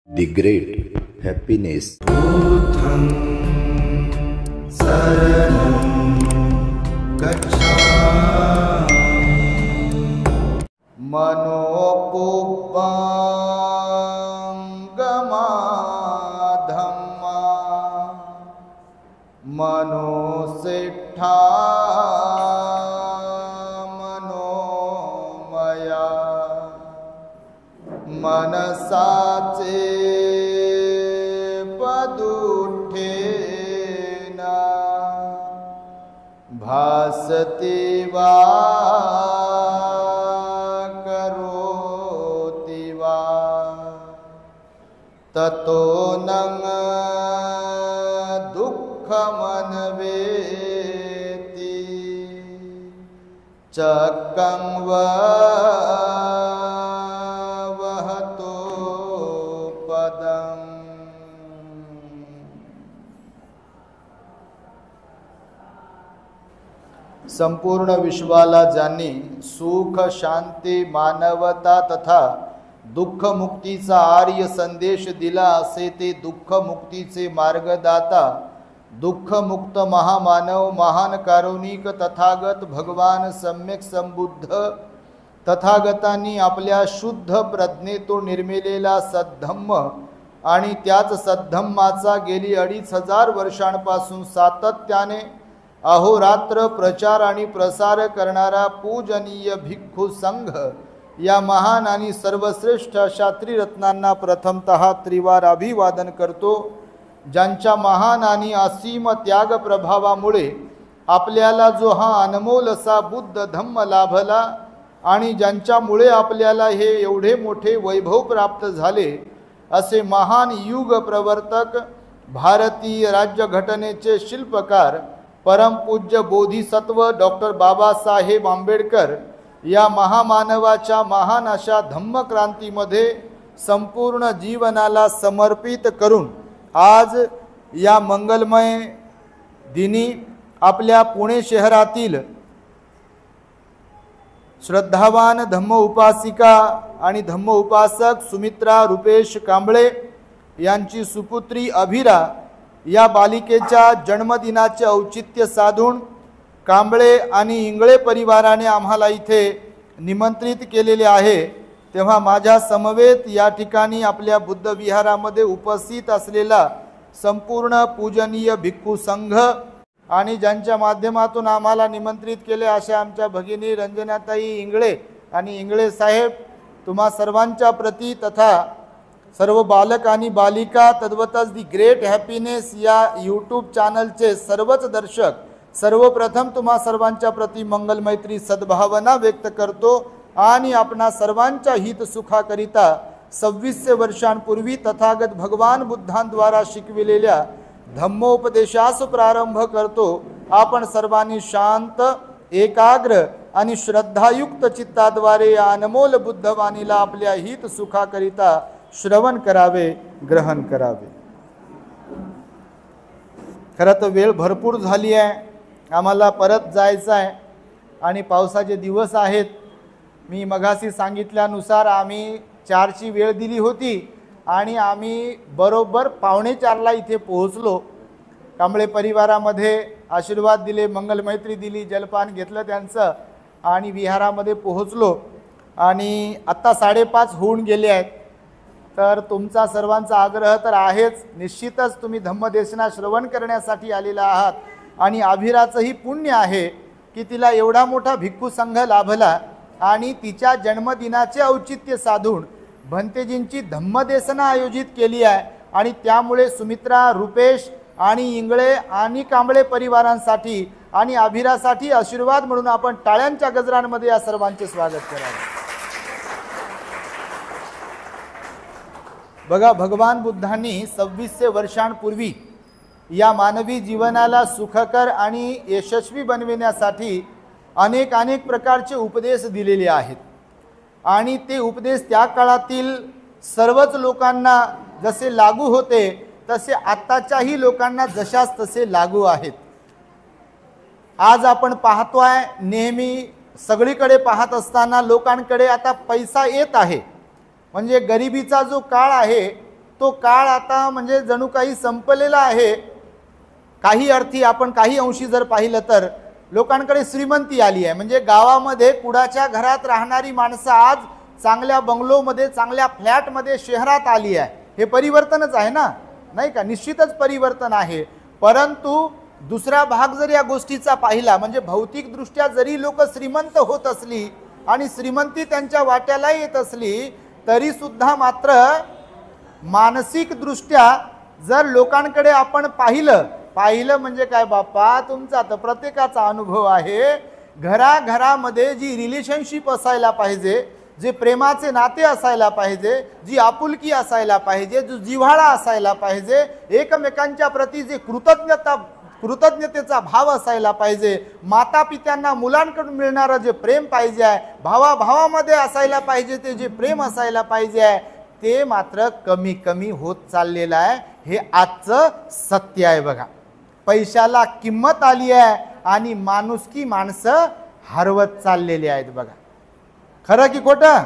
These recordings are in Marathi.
The great happiness. Buddham saranam gacchami. Manopuppangama dhamma manosiddha manomaya. मनसाचे पदुठेना भासते वा करोति वा ततो नंग दुःखमन्वेति चक्कं वा संपूर्ण विश्वाला ज्यांनी सुख शांती मानवता तथा दुःख मुक्तीचा आर्य संदेश दिला असे ते दुःख मुक्तीचे मार्गदाता दुःख मुक्त महामानव महान कारुणिक तथागत भगवान सम्यक संबुद्ध तथागतांनी आपल्या शुद्ध प्रज्ञेतून निर्मिलेला सद्धम्म आणि त्याच सद्धम्माचा गेली 2500 वर्षांपासून सातत्याने अहोरात्र प्रचार आणि प्रसार करणारा पूजनीय भिक्खू संघ या महान आणि सर्वश्रेष्ठ अशा त्रिरत्नांना प्रथमतः त्रिवार अभिवादन करतो, ज्यांच्या महान आणि असीम त्याग प्रभावामुळे आपल्याला जो हा अनमोल असा बुद्ध धम्म लाभला आणि ज्यांच्यामुळे आपल्याला हे एवढे मोठे वैभव प्राप्त झाले असे महान युग प्रवर्तक भारतीय राज्यघटनेचे शिल्पकार परमपूज्य बोधिसत्व डॉक्टर बाबासाहेब आंबेडकर या महामानवाच्या महान अशा धम्मक्रांतीमध्ये संपूर्ण जीवनाला समर्पित करून आज या मंगलमय दिनी आपल्या पुणे शहरातील श्रद्धावान धम्म उपासिका आणि धम्म उपासक सुमित्रा रुपेश कांबळे यांची सुपुत्री अभिरा या बालिकेच्या जन्मदिनाचे औचित्य साधून कांबळे आणि इंगळे परिवाराने आम्हाला इथे निमंत्रित केलेले आहे, तेव्हा माझ्या समवेत या ठिकाणी आपल्या बुद्ध विहारामध्ये उपस्थित असलेला संपूर्ण पूजनीय भिक्खू संघ आणि ज्यांच्या माध्यमातून आम्हाला निमंत्रित केले अशा आमच्या भगिनी रंजनाताई इंगळे आणि इंगळे साहेब, तुम्हा सर्वांच्या प्रती तथा सर्व बालक आणि बालिका तद्वतच दी ग्रेट हॅपीनेस या यूट्यूब चॅनलचे सर्वच दर्शक सर्वप्रथम तुम्हा सर्वांच्या प्रती मंगल मैत्री सद्भावना व्यक्त करतो आणि आपणा सर्वांच्या हित सुखाकरिता 2600 वर्षांपूर्वी तथागत भगवान बुद्धांद्वारा शिकविलेल्या धम्मोपदेशास प्रारंभ करतो। आपण सर्वांनी शांत एकाग्र आणि श्रद्धायुक्त चित्ताद्वारे या अनमोल बुद्धवाणीला आपल्या हित सुखाकरिता श्रवण करावे, ग्रहण करावे। खरं तर वेळ भरपूर झाली आहे, आम्हाला परत जायचं आहे आणि पावसाचे दिवस आहेत। मी मगाशी सांगितल्यानुसार आम्ही 4ची वेळ दिली होती आणि आम्ही बरोबर 3:45ला इथे पोहोचलो। कांबळे परिवारामध्ये आशीर्वाद दिले, मंगल मैत्री दिली, जलपान घेतलं त्यांचं आणि विहारामध्ये पोहोचलो आणि आता 5:30 होऊन गेले आहेत। तर तुमचा सर्वांचा आग्रह तर आहेच, निश्चितच तुम्ही धम्मदेशना श्रवण करण्यासाठी आलेला आहात आणि अभिराचंही पुण्य आहे की तिला एवढा मोठा भिक्खू संघ लाभला आणि तिच्या जन्मदिनाचे औचित्य साधून भंतेजींची धम्मदेशना आयोजित केली आहे आणि त्यामुळे सुमित्रा रुपेश आणि इंगळे आणि कांबळे परिवारांसाठी आणि अभिरासाठी आशीर्वाद म्हणून आपण टाळ्यांच्या गजरांमध्ये या सर्वांचे स्वागत करावे। बघा, भगवान बुद्धांनी 2600 वर्षांपूर्वी या मानवी जीवनाला सुखकर आणि यशस्वी बनविण्यासाठी अनेक प्रकारचे उपदेश दिलेले आहेत आणि ते उपदेश त्या काळातील सर्वच लोकांना जसे लागू होते तसे आताच्याही लोकांना जशास तसे लागू आहेत। आज आपण पाहतोय, नेहमी सगळीकडे पाहत असताना लोकांकडे आता पैसा येत आहे, म्हणजे गरिबीचा जो काळ आहे तो काळ आता म्हणजे जणू काही संपलेला आहे. काही अर्थी आपण काही अंशी जर पाहिलं तर लोकांकडे श्रीमंती आली आहे. म्हणजे गावामध्ये कुडाच्या घरात राहणारी माणसं आज चांगल्या बंगलोमध्ये, चांगल्या फ्लॅटमध्ये, शहरात आली आहे. हे परिवर्तनच आहे ना, नाही का? निश्चितच परिवर्तन आहे. परंतु दुसरा भाग जर या गोष्टीचा पाहिला, म्हणजे भौतिकदृष्ट्या जरी लोक श्रीमंत होत असली आणि श्रीमंती त्यांच्या वाट्याला येत असली, तरी सुद्धा मात्र मानसिकदृष्ट्या जर लोकांकडे आपण पाहिलं म्हणजे काय बाप्पा, तुमचा तर प्रत्येकाचा अनुभव आहे. घराघरामध्ये जी रिलेशनशिप असायला पाहिजे, जे प्रेमाचे नाते असायला पाहिजे, जी आपुलकी असायला पाहिजे, जो जिव्हाळा असायला पाहिजे, एकमेकांच्या प्रती जे कृतज्ञतेचा भाव असायला पाहिजे, माता पित्यांना मुलांकडून मिळणारं जे प्रेम पाहिजे आहे, भावाभावामध्ये असायला पाहिजे ते जे प्रेम असायला पाहिजे आहे, ते मात्र कमी कमी होत चाललेलं आहे. हे आजचं सत्य आहे बघा. पैशाला किंमत आली आहे आणि माणुसकी माणसं हरवत चाललेली आहेत बघा. खरं की खोटं?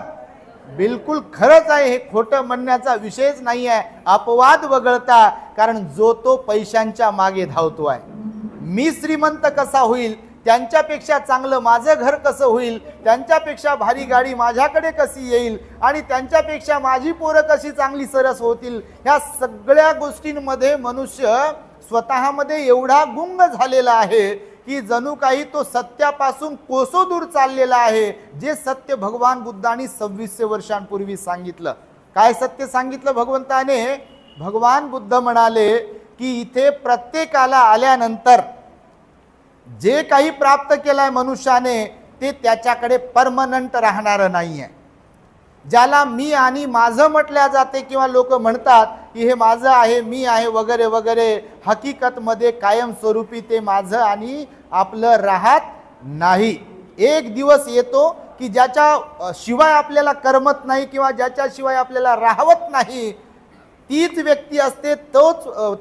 बिलकुल खरंच आहे. हे खोटं म्हणण्याचा विषयच नाही आहे. अपवाद वगळता, कारण जो तो पैशांच्या मागे धावतो आहे. मी श्रीमंत कसा होईल, त्यांच्यापेक्षा चांगलं माझं घर कसं होईल, त्यांच्यापेक्षा भारी गाडी माझ्याकडे कशी येईल आणि त्यांच्यापेक्षा माझी पोरं कशी चांगली सरस होतील, ह्या सगळ्या गोष्टींमध्ये मनुष्य स्वतःमध्ये एवढा गुंग झालेला आहे की जणू काही तो सत्यापासून कोसो दूर चाललेला आहे. जे सत्य भगवान बुद्धांनी 2600 वर्षांपूर्वी सांगितलं. काय सत्य सांगितलं भगवंताने? भगवान बुद्ध म्हणाले की इथे प्रत्येकाला आल्यानंतर जे काही प्राप्त केलंय मनुष्याने, ते त्याच्याकडे परमनंट राहणारं नाही आहे. ज्याला मी आणि माझं म्हटल्या जाते किंवा लोक म्हणतात की हे माझं आहे, मी आहे वगैरे वगैरे, हकीकतमध्ये कायमस्वरूपी ते माझं आणि आपलं राहत नाही. एक दिवस येतो की ज्याच्या शिवाय आपल्याला करमत नाही किंवा ज्याच्याशिवाय आपल्याला राहवत नाही, तीच व्यक्ती असते,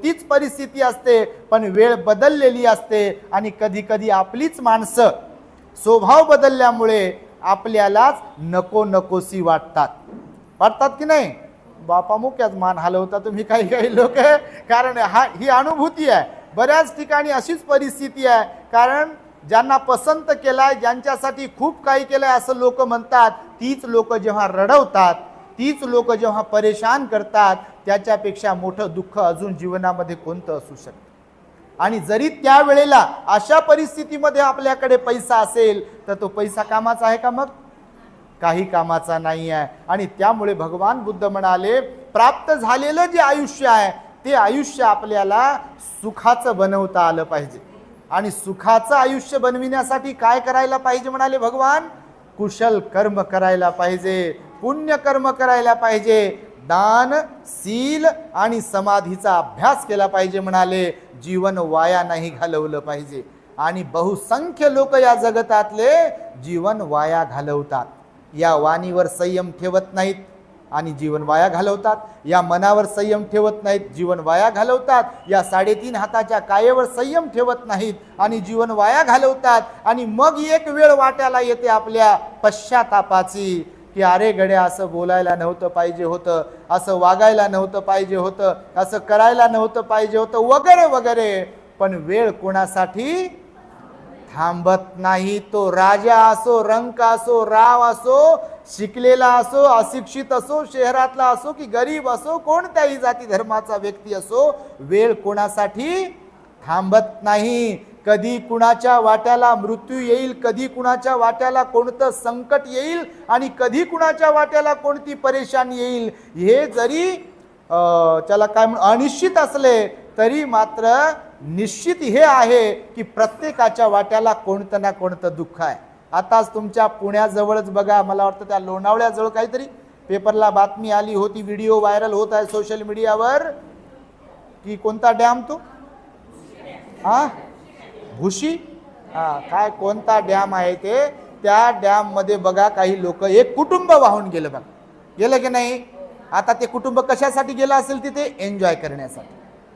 तीच परिस्थिती असते, पण वेळ बदललेली असते. आणि कधी कधी आपलीच माणसं स्वभाव बदलल्यामुळे आपल्यालाच नको नकोसी वाटतात की नाही? बापा मुक्याच मान हलवता तुम्ही काही काही लोक, कारण ही अनुभूती आहे. बऱ्याच ठिकाणी अशीच परिस्थिती आहे. कारण ज्यांना पसंत केलाय, ज्यांच्यासाठी खूप काही केलंय असं लोक म्हणतात, तीच लोक जेव्हा रडवतात, तीच लोक जेव्हा परेशान करतात, त्याच्यापेक्षा मोठं दुःख अजून जीवनामध्ये कोणतं असू शकतं? आणि जरी त्यावेळेला अशा परिस्थितीमध्ये आपल्याकडे पैसा असेल, तर तो पैसा कामाचा आहे का? मग काही कामाचा नाही आहे. आणि त्यामुळे भगवान बुद्ध म्हणाले, प्राप्त झालेलं जे आयुष्य आहे, ते आयुष्य आपल्याला सुखाचं बनवता आलं पाहिजे. आणि सुखाचं आयुष्य बनविण्यासाठी काय करायला पाहिजे म्हणाले भगवान? कुशल कर्म करायला पाहिजे, पुण्य कर्म करायला पाहिजे, दान, शील आणि समाधीचा अभ्यास केला पाहिजे म्हणाले. जीवन वाया नाही घालवलं पाहिजे. आणि बहुसंख्य लोक या जगतातले जीवन वाया घालवतात. या वाणीवर संयम ठेवत नाहीत आणि जीवन वाया घालवतात. या मनावर संयम ठेवत नाहीत, जीवन वाया घालवतात. या 3.5 हाताच्या कायेवर संयम ठेवत नाहीत आणि जीवन वाया घालवतात. आणि मग एक वेळ वाट्याला येते आपल्या पश्चातापाची की अरे गड्या, असं बोलायला नव्हतं पाहिजे होतं, असं वागायला नव्हतं पाहिजे होतं, असं करायला नव्हतं पाहिजे होतं वगैरे वगैरे. पण वेळ कोणासाठी थांबत नाही. तो राजा असो, रंक असो, राव असो, शिकलेला असो, अशिक्षित असो, शहरातला असो की गरीब असो, कोणत्याही जाती धर्माचा व्यक्ती असो, वेळ कोणासाठी थांबत नाही. कधी कुणाच्या वाट्याला मृत्यू येईल, कधी कुणाच्या वाट्याला कोणतं संकट येईल आणि कधी कुणाच्या वाट्याला कोणती परेशानी येईल, हे जरी त्याला काय अनिश्चित असले तरी मात्र निश्चित हे आहे की प्रत्येकाच्या वाट्याला कोणतं ना कोणतं दुःख आहे. आताच तुमच्या पुण्याजवळच बघा, मला वाटतं त्या लोणावळ्याजवळ काहीतरी पेपरला बातमी आली होती, व्हिडिओ व्हायरल होत आहे सोशल मीडियावर, की कोणता डॅम तो भुशी, काय कोणता डॅम आहे ते, त्या डॅम मध्ये बघा काही लोक, एक कुटुंब वाहून गेलं बघा. गेलं की नाही? आता ते कुटुंब कशासाठी गेलं असेल तिथे? एन्जॉय करण्यासाठी,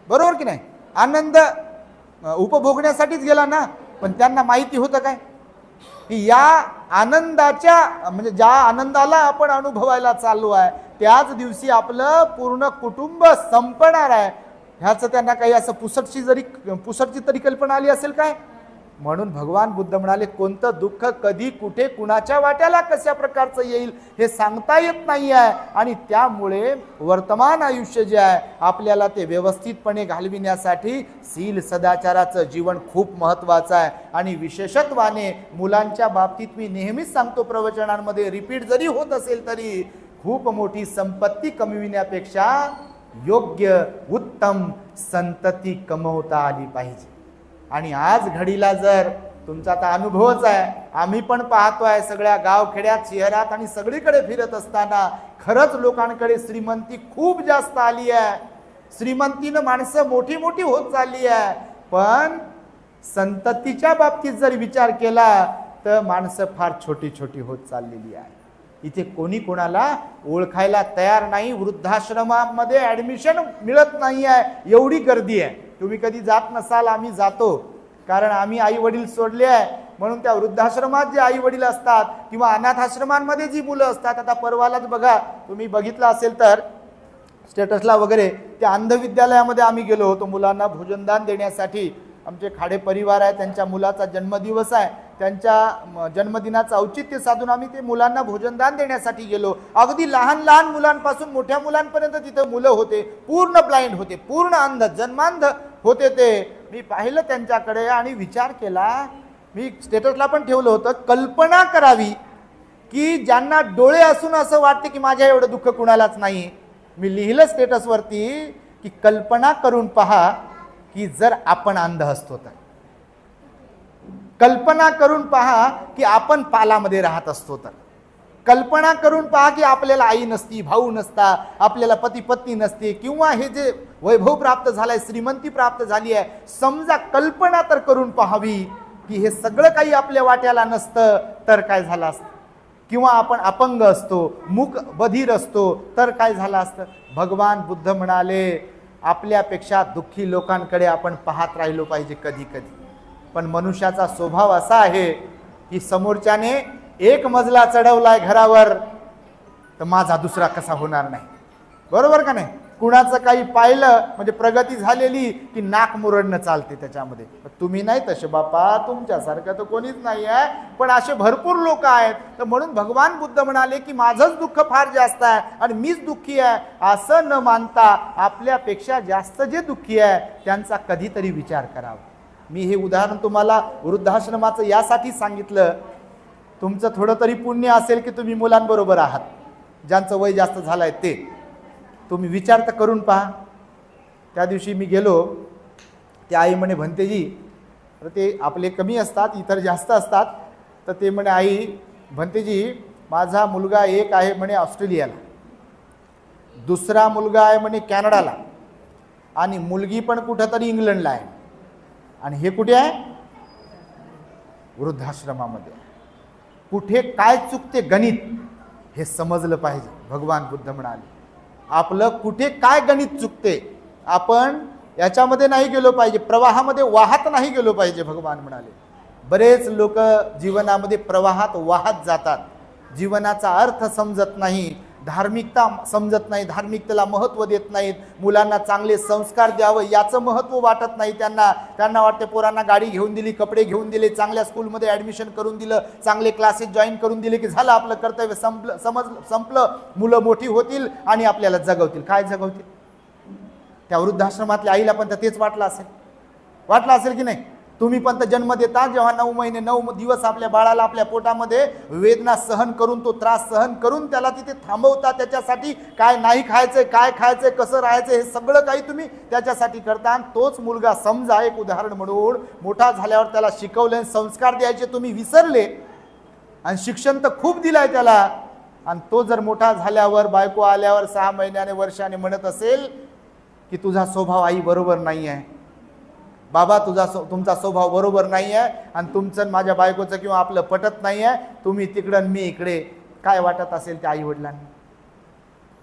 बरोबर की नाही? आनंद उपभोगण्यासाठीच गेला ना. पण त्यांना माहिती होतं काय की या आनंदाच्या, म्हणजे ज्या आनंदाला आपण अनुभवायला चाललो आहे, त्याच दिवशी आपलं पूर्ण कुटुंब संपणार आहे. ह्याचं त्यांना काही असं पुसटची तरी कल्पना आली असेल काय? म्हणून भगवान बुद्ध म्हणाले, कोणतं दुःख कधी कुठे कुणाच्या वाट्याला कशा प्रकारचं येईल हे सांगता येत नाही आहे. आणि त्यामुळे वर्तमान आयुष्य जे आहे आपल्याला ते व्यवस्थितपणे घालविण्यासाठी शील सदाचाराचं जीवन खूप महत्त्वाचं आहे. आणि विशेषत्वाने मुलांच्या बाबतीत मी नेहमीच सांगतो, प्रवचनांमध्ये रिपीट जरी होत असेल तरी, खूप मोठी संपत्ती कमविण्यापेक्षा योग्य उत्तम संतती कमवता आली पाहिजे. आणि आज घडीला जर तुमचा आता अनुभवच आहे, आम्ही पण पाहतोय सगळ्या गावखेड्यात शहरात आणि सगळीकडे फिरत असताना खरंच लोकांकडे श्रीमंती खूप जास्त आली आहे. श्रीमंतीनं माणसं मोठी मोठी होत चालली आहे. पण संततीच्या बाबतीत जर विचार केला तर माणसं फार छोटी छोटी होत चाललेली आहे. इथे कोणी कोणाला ओळखायला तयार नाही. वृद्धाश्रमामध्ये ॲडमिशन मिळत नाही आहे, एवढी गर्दी आहे. तुम्ही कधी जात नसाल, आम्ही जातो, कारण आम्ही आई वडील सोडले आहे. म्हणून त्या वृद्धाश्रमात जे आई वडील असतात किंवा अनाथाश्रमांमध्ये जी मुलं असतात, आता परवालाच बघा, तुम्ही बघितलं असेल तर स्टेटसला वगैरे, त्या अंधविद्यालयामध्ये आम्ही गेलो होतो मुलांना देण्यासाठी. आमचे खाडे परिवार आहे, त्यांच्या मुलाचा जन्मदिवस आहे, त्यांच्या जन्मदिनाचं औचित्य साधून आम्ही ते मुलांना भोजनदान देण्यासाठी गेलो. अगदी लहान लहान मुलांपासून मोठ्या मुलांपर्यंत तिथं मुलं होते, पूर्ण ब्लाइंड होते, पूर्ण अंध, जन्मांध होते ते. मी पाहिलं त्यांच्याकडे आणि विचार केला, मी स्टेटसला पण ठेवलं होतं, कल्पना करावी की ज्यांना डोळे असून असं वाटते की माझ्या एवढं दुःख कुणालाच नाही. मी लिहिलं स्टेटसवरती की कल्पना करून पहा की जर आपण अंध असतो तर, कल्पना करून पहा की आपण पालामध्ये राहत असतो तर, कल्पना करून पहा की आपल्याला आई नसती, भाऊ नसता, आपल्याला पती पत्नी नसते, किंवा हे जे वैभव प्राप्त झालंय, श्रीमंती प्राप्त झाली आहे, समजा कल्पना तर करून पाहावी की हे सगळं काही आपल्या वाट्याला नसतं तर काय झालं असतं, किंवा आपण अपंग असतो, मूक बधीर असतो तर काय झालं असतं. भगवान बुद्ध म्हणाले, आपल्यापेक्षा दुःखी लोकांकडे आपण पाहत राहिलो पाहिजे कधी कधी. पण मनुष्याचा स्वभाव असा आहे की समोरच्याने एक मजला चढवलाय घरावर तर माझा दुसरा कसा होणार नाही, बरोबर का नाही? कुणाचं काही पाहिलं म्हणजे प्रगती झालेली की नाक मुरडणं चालते त्याच्यामध्ये. तुम्ही नाही तसे बापा, तुमच्यासारखं तर कोणीच नाही आहे, पण असे भरपूर लोक आहेत. तर म्हणून भगवान बुद्ध म्हणाले की माझंच दुःख फार जास्त आहे आणि मीच दुःखी आहे, असं न मानता आपल्यापेक्षा जास्त जे दुःखी आहे त्यांचा कधीतरी विचार करावा. मी हे उदाहरण तुम्हाला वृद्धाश्रमाचं यासाठी सांगितलं, तुमचं थोडं तरी पुण्य असेल की तुम्ही मुलांबरोबर आहात, ज्यांचं वय जास्त झालं आहे ते. तुम्ही विचार तर करून पहा. त्या दिवशी मी गेलो, त्या आई म्हणे भंतेजी, तर ते आपले कमी असतात, इतर जास्त असतात, तर ते म्हणे आई भंतेजी माझा मुलगा एक आहे म्हणे ऑस्ट्रेलियाला, दुसरा मुलगा आहे म्हणे कॅनडाला, आणि मुलगी पण कुठंतरी इंग्लंडला आहे, आणि हे कुठे आहे? वृद्धाश्रमामध्ये. कुठे काय चुकते गणित हे समजलं पाहिजे. भगवान बुद्ध म्हणाले आपलं कुठे काय गणित चुकते, आपण याच्यामध्ये नाही गेलो पाहिजे, प्रवाहामध्ये वाहत नाही गेलो पाहिजे. भगवान म्हणाले बरेच लोक जीवनामध्ये प्रवाहात वाहत जातात, जीवनाचा अर्थ समजत नाही, धार्मिकता समजत नाही, धार्मिकतेला महत्त्व देत नाहीत, मुलांना चांगले संस्कार द्यावं याचं महत्त्व वाटत नाही त्यांना. त्यांना वाटते पोरांना गाडी घेऊन दिली, कपडे घेऊन दिले, चांगल्या स्कूलमध्ये ॲडमिशन करून दिलं, चांगले क्लासेस जॉईन करून दिले की झालं आपलं कर्तव्य संपलं, मुलं मोठी होतील आणि आपल्याला जगवतील. काय जगवतील? त्या वृद्धाश्रमातल्या आईला पण तर तेच वाटलं असेल की नाही? तुम्ही पण तर जन्म देता, जेव्हा 9 महिने 9 दिवस आपल्या बाळाला आपल्या पोटामध्ये वेदना सहन करून, तो त्रास सहन करून त्याला तिथे थांबवता, त्याच्यासाठी काय नाही खायचंय, काय खायचंय, कसं राहायचं, हे सगळं काही तुम्ही त्याच्यासाठी करता. आणि तोच मुलगा समजा एक उदाहरण म्हणून मोठा झाल्यावर त्याला शिकवले, संस्कार द्यायचे तुम्ही विसरले, आणि शिक्षण तर खूप दिलंय त्याला, आणि तो जर मोठा झाल्यावर बायको आल्यावर 6 महिन्याने वर्षाने म्हणत असेल की तुझा स्वभाव आई बरोबर नाही आहे, बाबा तुमचा स्वभाव बरोबर नाही आहे, आणि तुमचं माझ्या बायकोचं किंवा आपलं पटत नाही आहे, तुम्ही तिकडं मी इकडे, काय वाटत असेल त्या आई वडिलांनी?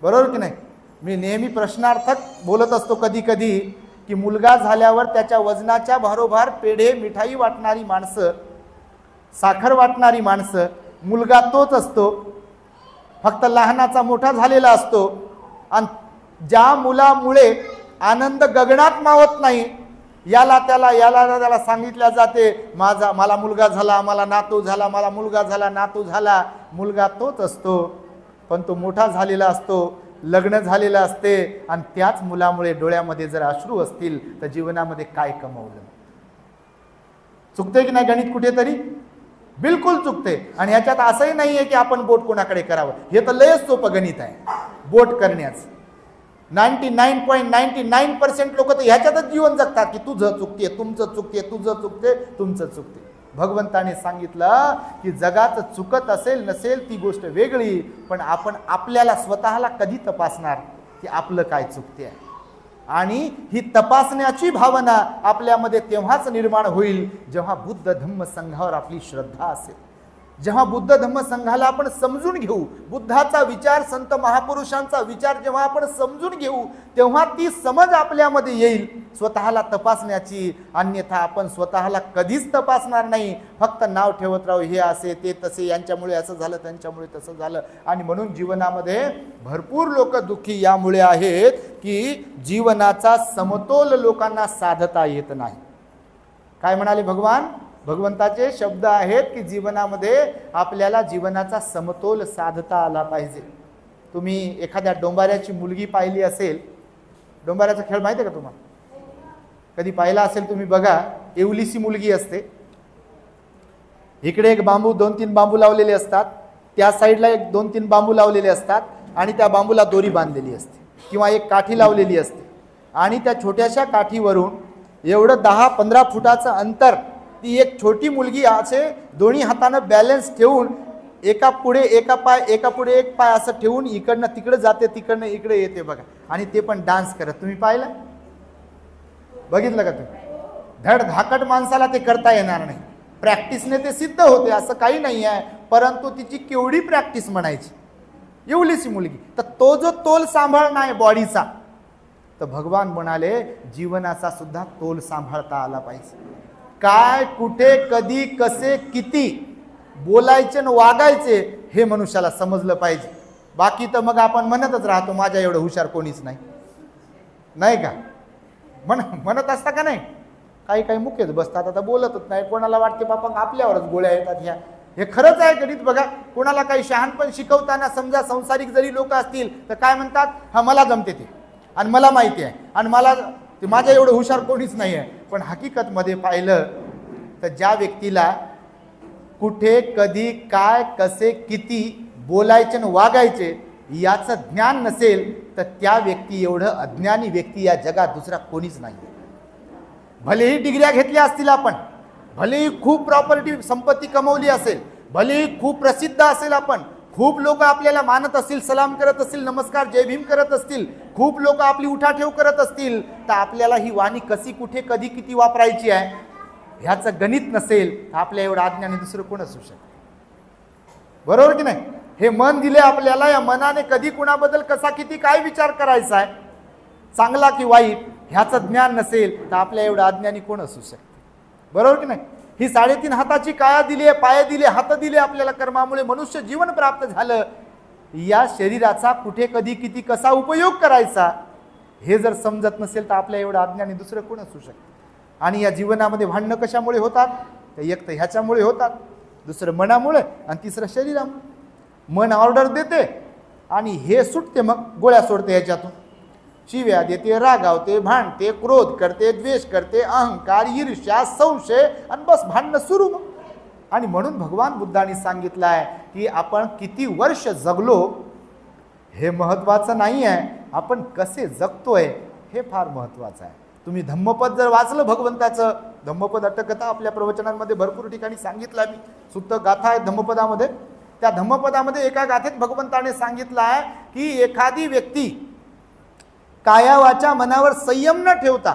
बरोबर की नाही? मी नेहमी प्रश्नार्थक बोलत असतो कधी कधी की मुलगा झाल्यावर त्याच्या वजनाच्या भारोभार पेढे मिठाई वाटणारी माणसं, साखर वाटणारी माणसं, मुलगा तोच असतो. फक्त लहानाचा मोठा झालेला असतो आणि ज्या मुलामुळे आनंद गगनात मावत नाही याला त्याला सांगितल्या जाते मला मुलगा झाला, मला नातू झाला, मला मुलगा झाला, नातू झाला. मुलगा तोच असतो पण तो मोठा झालेला असतो, लग्न झालेलं असते आणि त्याच मुलामुळे डोळ्यामध्ये जर अश्रू असतील तर जीवनामध्ये काय कमवलं. चुकते की नाही गणित कुठेतरी? बिलकुल चुकते. आणि ह्याच्यात असंही नाहीये की आपण बोट कोणाकडे करावं, हे तर लयच सोपं गणित आहे बोट करण्याचं. 99.99% लोक तर ह्याच्यातच जीवन जगतात की तुझं चुकते, तुमचं चुकते, तुझं चुकते, तुमचं चुकते. भगवंताने सांगितलं की जगाचं चुकत असेल नसेल ती गोष्ट वेगळी, पण आपण आपल्याला स्वतःला कधी तपासणार की आपलं काय चुकते आहे. आणि ही तपासण्याची भावना आपल्यामध्ये तेव्हाच निर्माण होईल जेव्हा बुद्ध धम्म संघावर आपली श्रद्धा असेल, जेव्हा बुद्ध धम्म संघाला आपण समजून घेऊ, बुद्धाचा विचार, संत महापुरुषांचा विचार जेव्हा आपण समजून घेऊ तेव्हा ती समज आपल्यामध्ये येईल स्वतःला तपासण्याची. अन्यथा आपण स्वतःला कधीच तपासणार नाही, फक्त नाव ठेवत राहू हे असे ते तसे, यांच्यामुळे असं झालं, त्यांच्यामुळे तसं झालं. आणि म्हणून जीवनामध्ये भरपूर लोक दुःखी यामुळे आहेत की जीवनाचा समतोल लोकांना साधता येत नाही. काय म्हणाले भगवान? भगवंताचे शब्द आहेत की जीवनामध्ये आपल्याला जीवनाचा समतोल साधता आला पाहिजे. तुम्ही एखाद्या डोंबाऱ्याची मुलगी पाहिली असेल, डोंबाऱ्याचा खेळ माहिती आहे का तुम्हाला? कधी पाहिला असेल तुम्ही बघा. एवलीसी मुलगी असते, इकडे एक बांबू 2-3 बांबू लावलेले असतात, त्या साईडला एक 2-3 बांबू लावलेले असतात आणि त्या बांबूला दोरी बांधलेली असते किंवा एक काठी लावलेली असते आणि त्या छोट्याशा काठीवरून एवढं 10-15 फुटाचं अंतर ती एक छोटी मुलगी असे दोन्ही हातानं बॅलन्स ठेवून एका पुढे एका पाय, एका पुढे एक पाय असं ठेवून इकडनं तिकडे जाते, तिकडनं इकडे येते बघा. आणि ते पण डान्स करत. तुम्ही पाहिलं? बघितलं का तुम्ही? धड धाकट माणसाला ते करता येणार नाही, प्रॅक्टिसने ते सिद्ध होते असं काही नाही आहे. परंतु तिची केवढी प्रॅक्टिस म्हणायची एवढीशी मुलगी. तर तो जो तोल सांभाळणं आहे बॉडीचा, तर भगवान म्हणाले जीवनाचा सुद्धा तोल सांभाळता आला पाहिजे. काय, कुठे, कधी, कसे, किती बोलायचे न वागायचे हे मनुष्याला समजलं पाहिजे. बाकी तर मग आपण म्हणतच राहतो माझ्या एवढं हुशार कोणीच नाही, नाही का? म्हणत असता का नाही? काही काही मुख्यच बसतात, आता बोलतच नाही. कोणाला वाटते बापा आपल्यावरच गोळ्या येतात ह्या. हे खरंच आहे गणित. बघा, कोणाला काही शहाणपण शिकवताना समजा संसारिक जरी लोक असतील तर काय म्हणतात, हा मला जमते ते आणि मला माहिती आहे आणि मला ते माझ्या एवढं हुशार कोणीच नाही आहे. पण हकीकतमध्ये पाहिलं तर ज्या व्यक्तीला कुठे, कधी, काय, कसे, किती बोलायचे न वागायचे याचं ज्ञान नसेल तर त्या व्यक्ती एवढं अज्ञानी व्यक्ती या जगात दुसरा कोणीच नाही. भलेही डिग्र्या घेतल्या असतील आपण, भलेही खूप प्रॉपर्टी संपत्ती कमवली असेल, भलेही खूप प्रसिद्ध असेल आपण, खूप लोक आपल्याला मानत असतील, सलाम करत असतील, नमस्कार जय भीम करत असतील, खूप लोक आपली उठाठेव करत असतील, तर आपल्याला ही वाणी कशी, कुठे, कधी, किती वापरायची आहे ह्याचं गणित नसेल तर आपल्या एवढं अज्ञानी दुसरं कोण असू शकतं? बरोबर की नाही? हे मन दिले आपल्याला, या मनाने कधी कुणाबद्दल कसा, किती, काय विचार करायचा आहे, चांगला की वाईट, ह्याचं ज्ञान नसेल तर आपल्या एवढं अज्ञानी कोण असू शकतं? बरोबर की नाही? ही 3.5 हाताची काया दिली आहे, पाय दिले, हात दिले आपल्याला कर्मामुळे मनुष्य जीवन प्राप्त झालं. या शरीराचा कुठे, कधी, किती, कसा उपयोग करायचा हे जर समजत नसेल तर आपल्या एवढं अज्ञानी दुसरं कोण असू शकतं? आणि या जीवनामध्ये भांडणं कशामुळे होतात? तर एक तर ह्याच्यामुळे होतात, दुसरं मनामुळे आणि तिसरं शरीरामुळे. मन ऑर्डर देते आणि हे सुटते, मग गोळ्या सोडते ह्याच्यातून, शिव्या देते, रागावते, भांडते, क्रोध करते, द्वेष करते, अहंकार, ईर्ष्या, संशय आणि बस भांडणं सुरू मग. आणि म्हणून भगवान बुद्धांनी सांगितलं आहे की आपण किती वर्ष जगलो हे महत्त्वाचं नाही आहे, आपण कसे जगतोय हे फार महत्त्वाचं आहे. तुम्ही धम्मपद जर वाचलं भगवंताचं, धम्मपद अटकथा आपल्या प्रवचनांमध्ये भरपूर ठिकाणी सांगितलं मी, सुत्त गाथा आहे धम्मपदामध्ये. त्या धम्मपदामध्ये एका गाथेत भगवंताने सांगितलं आहे की एखादी व्यक्ती काया वाचा मनावर संयम न ठेवता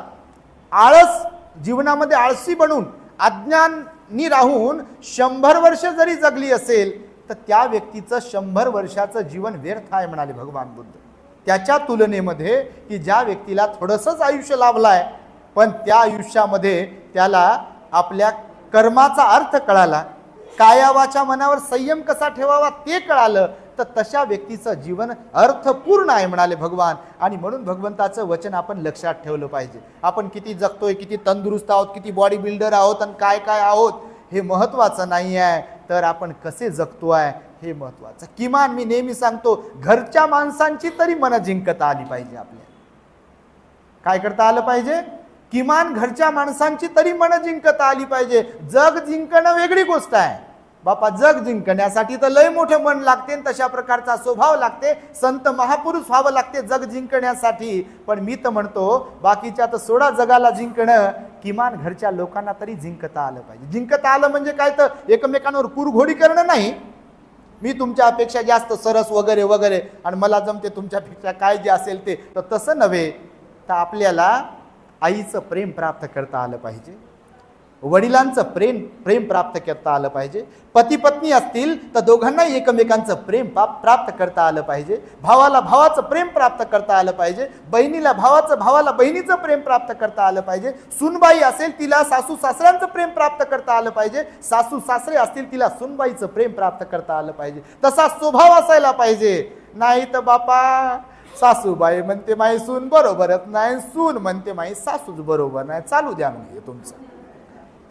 आळस, जीवनामध्ये आळसी बनून अज्ञानी राहून 100 वर्ष जरी जगली असेल तर त्या व्यक्तीचं 100 वर्षाचं जीवन व्यर्थ आहे म्हणाले भगवान बुद्ध. त्याच्या तुलनेमध्ये की ज्या व्यक्तीला थोडंसंच आयुष्य लाभलं आहे पण त्या आयुष्यामध्ये त्याला आपल्या कर्माचा अर्थ कळाला, काया वाचा मनावर संयम कसा ठेवावा ते कळालं, तर तशा व्यक्तीचं जीवन अर्थपूर्ण आहे म्हणाले भगवान. आणि म्हणून भगवंताचं वचन आपण लक्षात ठेवलं पाहिजे. आपण किती जगतोय, किती तंदुरुस्त आहोत, किती बॉडी बिल्डर आहोत आणि काय काय आहोत हे महत्त्वाचं नाही आहे, तर आपण कसे जगतोय हे महत्त्वाचं. किमान मी नेहमी सांगतो, घरच्या माणसांची तरी मन जिंकता आली पाहिजे. आपल्याला काय करता आलं पाहिजे? किमान घरच्या माणसांची तरी मन जिंकता आली पाहिजे. जग जिंकणं वेगळी गोष्ट आहे बापा. जग जिंकण्यासाठी तर लय मोठं मन लागते, तशा प्रकारचा स्वभाव लागते, संत महापुरुष व्हावं लागते जग जिंकण्यासाठी. पण मी तर म्हणतो बाकीच्या तर सोडा जगाला जिंकणं, किमान घरच्या लोकांना तरी जिंकता आलं पाहिजे. जिंकता आलं म्हणजे काय, तर एकमेकांवर कुरघोडी करणं नाही. मी तुमच्यापेक्षा जास्त सरस वगैरे वगैरे आणि मला जमते तुमच्यापेक्षा काय जे असेल ते, तर तसं नव्हे. तर आपल्याला आईचं प्रेम प्राप्त करता आलं पाहिजे, वडिलांचं प्रेम प्राप्त करता आलं पाहिजे. पती पत्नी असतील तर दोघांनाही एकमेकांचं प्रेम प्राप्त करता आलं पाहिजे. भावाला भावाचं प्रेम प्राप्त करता आलं पाहिजे. बहिणीला भावाला बहिणीचं प्रेम प्राप्त करता आलं पाहिजे. सुनबाई असेल तिला सासू सासऱ्यांचं प्रेम प्राप्त करता आलं पाहिजे. सासू सासरे असतील तिला सुनबाईचं प्रेम प्राप्त करता आलं पाहिजे. तसा स्वभाव असायला पाहिजे. नाही तर बापा सासूबाई म्हणते माई सून बरोबरच नाही, सून म्हणते माई सासूच बरोबर नाही, चालू द्या म्हणजे तुमचं.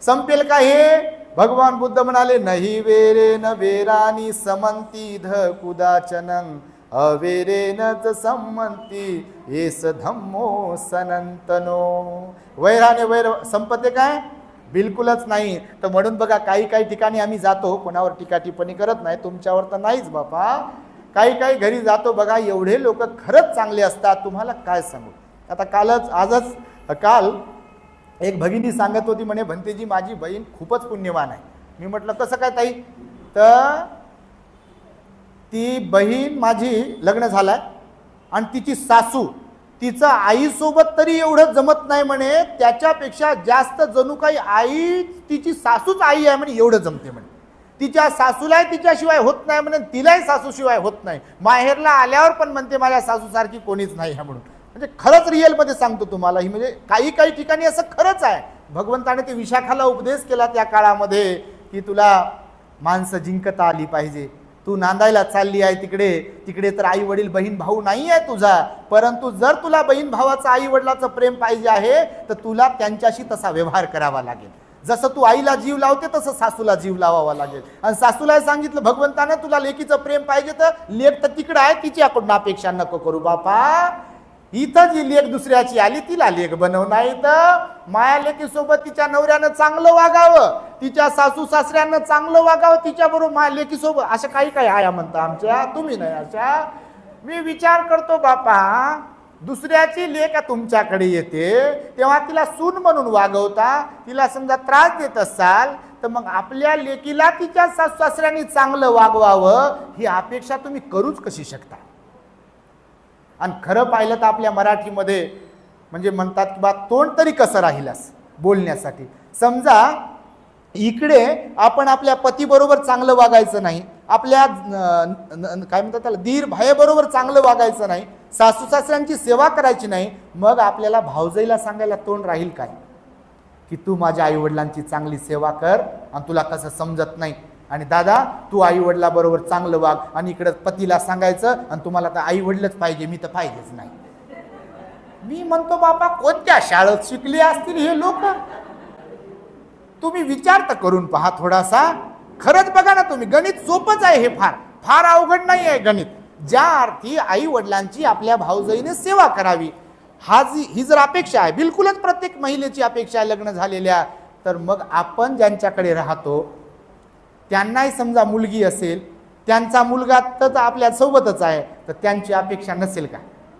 संपेल का हे? भगवान बुद्ध म्हणाले, नाही वेरेन वेरानी समंती ध कुदाचनं अवेरेन च संमंती एस धम्मो सनंतनो. वैराने वैर संपते काय? बिलकुलच नाही. तर म्हणून बघा काही ठिकाणी आम्ही जातो, कोणावर टीका टिप्पणी करत नाही, तुमच्यावर तर नाहीच बापा. काही घरी जातो बघा, एवढे लोक खरंच चांगले असतात, तुम्हाला काय सांगू. आता काल एक भगिनी सांगत होती, म्हणे भंतेजी माझी बहीण खूपच पुण्यवान आहे. मी म्हटलं कसं काय ताई? तर ती बहीण माझी लग्न झालाय आणि तिची सासू तिचं आईसोबत तरी एवढं जमत नाही म्हणे, त्याच्यापेक्षा जास्त जणू काही आई तिची सासूच आई आहे म्हणे, एवढं जमते म्हणे. तिच्या सासूलाही तिच्याशिवाय होत नाही म्हणे, तिलाही सासूशिवाय होत नाही. माहेरला आल्यावर पण म्हणते माझ्या सासूसारखी कोणीच नाही आहे म्हणून. म्हणजे खरंच रिअलमध्ये सांगतो तुम्हाला, ही म्हणजे काही ठिकाणी असं खरंच आहे. भगवंताने ते विशाखाला उपदेश केला त्या काळामध्ये की तुला माणसं जिंकता आली पाहिजे. तू नांदायला चालली आहे तिकडे तर आई वडील बहीण भाऊ नाही आहे तुझा, परंतु जर तुला बहीण भावाचं आई वडिलाचं प्रेम पाहिजे आहे तर तुला त्यांच्याशी तसा व्यवहार करावा लागेल. जसं तू आईला जीव लावते तसं सासूला जीव लावावा लागेल. आणि सासूला सांगितलं भगवंताने तुला लेकीचं प्रेम पाहिजे तर लेक तर तिकडं आहे, तिच्याकडून अपेक्षा नको करू बापा. इथं जी लेक दुसऱ्याची आली तिला लेक बनव, नाही तर माया लेकीसोबत तिच्या नवऱ्यानं चांगलं वागावं, तिच्या सासू सासऱ्यानं चांगलं वागावं, तिच्याबरोबर माया लेकीसोबत. अशा काही आया म्हणता आमच्या, तुम्ही नाही अशा. मी विचार करतो बापा, दुसऱ्याची लेक तुमच्याकडे येते तेव्हा तिला सून म्हणून वागवता, तिला समजा त्रास देत असाल तर मग आपल्या लेकीला तिच्या सासू सासऱ्यांनी चांगलं वागवावं ही अपेक्षा तुम्ही करूच कशी शकता. आणि खरं पाहिलं तर आपल्या मराठीमध्ये म्हणजे म्हणतात की बा तोंड तरी कसं राहिलास बोलण्यासाठी. समजा इकडे आपण आपल्या पतीबरोबर चांगलं वागायचं नाही, आपल्या काय म्हणतात त्याला दीर भायेबरोबर चांगलं वागायचं नाही, सासू सासऱ्यांची सेवा करायची नाही, मग आपल्याला भावजाईला सांगायला तोंड राहील काय की तू माझ्या आई वडिलांची चांगली सेवा कर आणि तुला कसं समजत नाही. आणि दादा तू आई वडिला बरोबर चांगलं वाग, आणि इकडे पतीला सांगायचं आणि तुम्हाला तर आई वडीलच पाहिजे, मी तर पाहिजेच नाही. मी म्हणतो बापा कोणत्या शाळेत शिकले असतील हे लोक? तुम्ही विचार तर करून पहा थोडासा. खरंच बघा ना तुम्ही, गणित सोपंच आहे हे, फार अवघड नाही आहे गणित. ज्या अर्थी आई वडिलांची आपल्या भावजाईने सेवा करावी ही जर अपेक्षा आहे, बिलकुलच प्रत्येक महिलेची अपेक्षा आहे लग्न झालेल्या, तर मग आपण ज्यांच्याकडे राहतो त्यांनाही समजा मुलगी असेल, त्यांचा मुलगा तर आपल्या सोबतच आहे, तर त्यांची अपेक्षा नसेल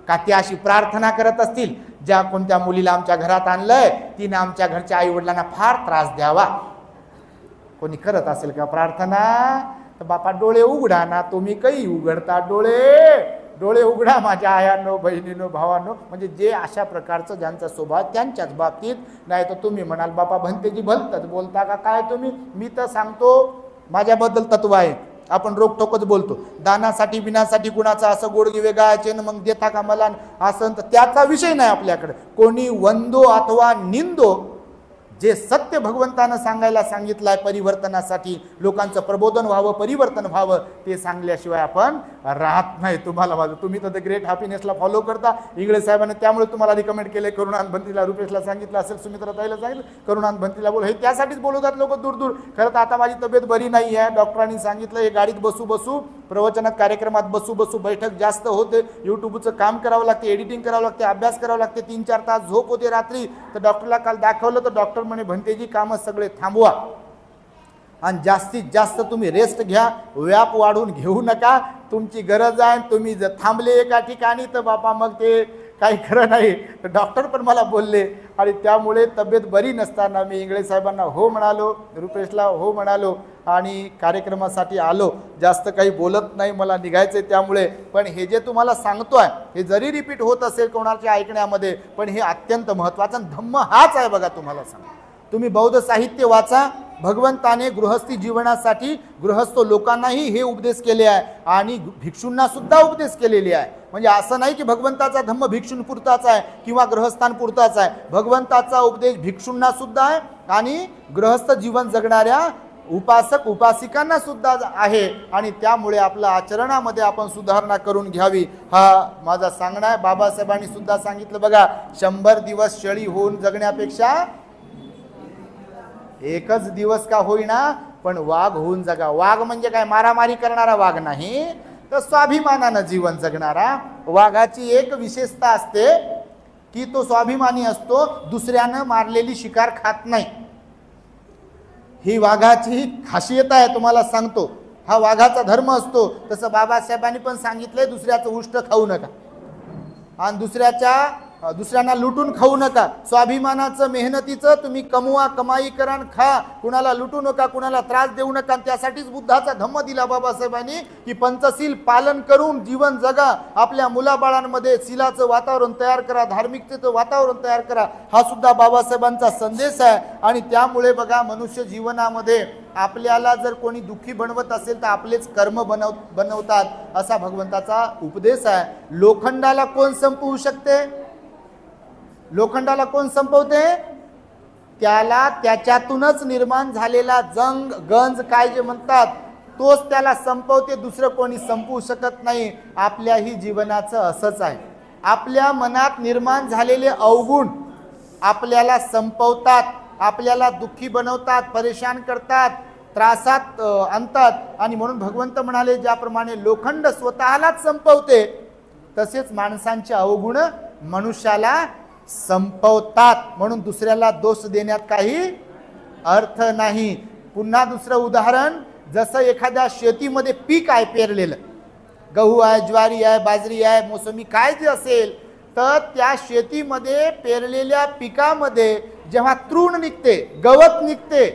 का ते अशी प्रार्थना करत असतील, ज्या कोणत्या मुलीला आमच्या घरात आणलंय तिने आमच्या घरच्या आई वडिलांना फार त्रास द्यावा. कोणी करत असेल का प्रार्थना? तर बापा डोळे उघडा ना, तुम्ही काही उघडता डोळे उघडा माझ्या आयांनो बहिणीनो भावांनो. म्हणजे जे अशा प्रकारचं ज्यांचा स्वभाव त्यांच्याच बाबतीत. नाही तर तुम्ही म्हणाल बापा भंतेजी भलतच बोलता का काय तुम्ही? मी तर सांगतो माझ्याबद्दल तत्व आहे, आपण रोखोकच बोलतो. दानासाठी बिनासाठी कुणाचा असं गोडगी वेगायचे ना मग देता का मला असं, तर त्याचा विषय नाही आपल्याकडे. कोणी वंदो अथवा निंदो जे सत्य भगवंतानं सांगायला सांगितलं आहे परिवर्तनासाठी, लोकांचं प्रबोधन व्हावं, परिवर्तन व्हावं, ते सांगल्याशिवाय आपण राहत नाही. तुम्हाला माझं, तुम्ही तर द ग्रेट हॅपीनेसला फॉलो करता इंगळे साहेबांनी, त्यामुळे तुम्हाला रिकमेंड केले. करुणानंद भंतीला, रुपेशला सांगितलं असेल, सुमित्राताईला सांगितलं, करुणानंद भंतीला बोल, हे त्यासाठीच बोलवतात लोक दूर दूर. खरं तर आता माझी तब्येत बरी नाही आहे, डॉक्टरांनी सांगितलं हे गाडीत बसू बसू, प्रवचनात कार्यक्रमात बसू बसू बैठक जास्त होते, यूट्यूबचं काम करावं लागते, एडिटिंग करावं लागते, अभ्यास करावं लागते, 3-4 तास झोप होते रात्री. तर डॉक्टरला काल दाखवलं तर डॉक्टर म्हणे भंतेजी कामं सगळे थांबवा आणि जास्तीत जास्त तुम्ही रेस्ट घ्या, व्याप वाढून घेऊ नका, तुमची गरज आहे. तुम्ही जर थांबले एका ठिकाणी तर बापा मग ते काही खरं नाही. तर डॉक्टर पण मला बोलले आणि त्यामुळे तब्येत बरी नसताना मी इंगळे साहेबांना हो म्हणालो, रुपेशला हो म्हणालो आणि कार्यक्रमासाठी आलो. जास्त काही बोलत नाही, मला निघायचं आहे त्यामुळे. पण हे जे तुम्हाला सांगतोय हे जरी रिपीट होत असेल कोणाच्या ऐकण्यामध्ये, पण हे अत्यंत महत्त्वाचं धम्म हाच आहे बघा. तुम्हाला सांग, तुम्ही बौद्ध साहित्य वाचा, भगवंताने गृहस्थी जीवनासाठी गृहस्थ लोकांनाही हे उपदेश केले आहे आणि भिक्षूंना सुद्धा उपदेश केलेले आहे. म्हणजे असं नाही की भगवंताचा धम्म भिक्षूंपुरताच आहे किंवा गृहस्थांपुरताच आहे. भगवंताचा उपदेश भिक्षूंना सुद्धा आहे आणि गृहस्थ जीवन जगणाऱ्या उपासक उपासिकांना सुद्धा आहे. आणि त्यामुळे आपल्या आचरणामध्ये आपण सुधारणा करून घ्यावी, हा माझा सांगणं आहे. बाबासाहेबांनी सुद्धा सांगितलं बघा, 100 दिवस शेळी होऊन जगण्यापेक्षा एकच दिवस का होईना पण वाघ होऊन जगा. वाघ म्हणजे काय, मारामारी करणारा वाघ नाही, तर स्वाभिमानानं जीवन जगणारा. वाघाची एक विशेषता असते की तो स्वाभिमानी असतो, दुसऱ्यानं मारलेली शिकार खात नाही. ही वाघाची खासियत आहे, तुम्हाला सांगतो. हा वाघाचा धर्म असतो. तसं बाबासाहेबांनी पण सांगितलंय, दुसऱ्याचं उष्ट खाऊ नका आणि दुसऱ्यांना लुटून खाऊ नका. स्वाभिमानाचं, मेहनतीचं तुम्ही कमवा, कमाई करा, खा, कुणाला लुटू नका, कुणाला त्रास देऊ नका. त्यासाठीच बुद्धाचा धम्म दिला बाबासाहेबांनी की पंचशील पालन करून जीवन जगा. आपल्या मुलाबाळांमध्ये शीलाचं वातावरण तयार करा, धार्मिकतेचं वातावरण तयार करा. हा सुद्धा बाबासाहेबांचा संदेश आहे. आणि त्यामुळे बघा, मनुष्य जीवनामध्ये आपल्याला जर कोणी दुःखी बनवत असेल तर आपलेच कर्म बनवतात, असा भगवंताचा उपदेश आहे. लोखंडाला कोण संपवू शकते? लोखंडाला कोण संपवते? त्याला त्याच्यातूनच निर्माण झालेला जंग गंज काय जे म्हणतात तोच त्याला संपवते, दुसरं कोणी संपवू शकत नाही. आपल्याही जीवनाचं असंच आहे. आपल्या मनात निर्माण झालेले अवगुण आपल्याला संपवतात, आपल्याला दुःखी बनवतात, परेशान करतात, त्रासात आणतात. आणि म्हणून भगवंत म्हणाले, ज्याप्रमाणे लोखंड स्वतःलाच संपवते तसेच माणसांचे अवगुण मनुष्याला संपवतात. म्हणून दुसऱ्याला दोष देण्यात काही अर्थ नाही. पुन्हा दुसरं उदाहरण, जसं एखाद्या शेतीमध्ये पीक आहे पेरलेलं, गहू आहे, ज्वारी आहे, बाजरी आहे, मोसंबी काय जे असेल, तर त्या शेतीमध्ये पेरलेल्या पिकामध्ये जेव्हा तृण निघते, गवत निघते,